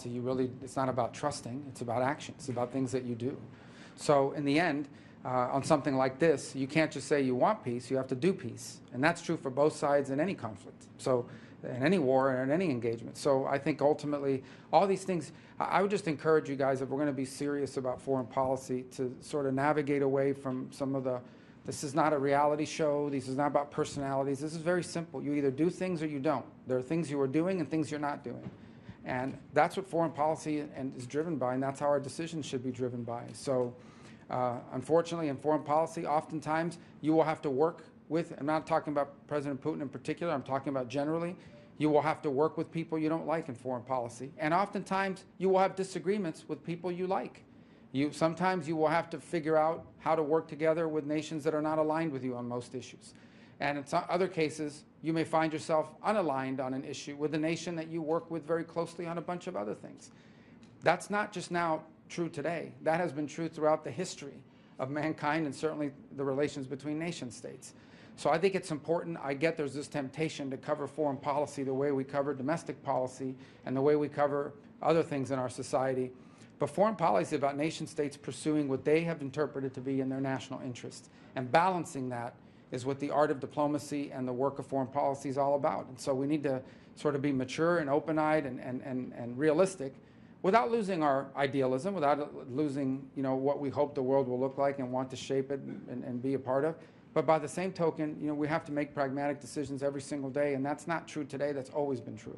policy, it's not about trusting, it's about action. It's about things that you do. So in the end, on something like this, you can't just say you want peace, you have to do peace. And that's true for both sides in any conflict. So in any war and in any engagement. So I think ultimately all these things, I would just encourage you guys, if we're going to be serious about foreign policy, to sort of navigate away from some of the, this is not a reality show, this is not about personalities, this is very simple. You either do things or you don't. There are things you are doing and things you're not doing. And that's what foreign policy is driven by, and that's how our decisions should be driven by. So unfortunately, in foreign policy, oftentimes you will have to work with, I'm not talking about President Putin in particular, I'm talking about generally, you will have to work with people you don't like in foreign policy. And oftentimes you will have disagreements with people you like. Sometimes you will have to figure out how to work together with nations that are not aligned with you on most issues. And in some other cases, you may find yourself unaligned on an issue with a nation that you work with very closely on a bunch of other things. That's not just now true today. That has been true throughout the history of mankind and certainly the relations between nation states. So I think it's important. I get there's this temptation to cover foreign policy the way we cover domestic policy and the way we cover other things in our society. But foreign policy is about nation states pursuing what they have interpreted to be in their national interest. And balancing that is what the art of diplomacy and the work of foreign policy is all about. And so we need to sort of be mature and open-eyed and realistic without losing our idealism, without losing, what we hope the world will look like and want to shape it and be a part of. But by the same token, we have to make pragmatic decisions every single day, and that's not true today. That's always been true.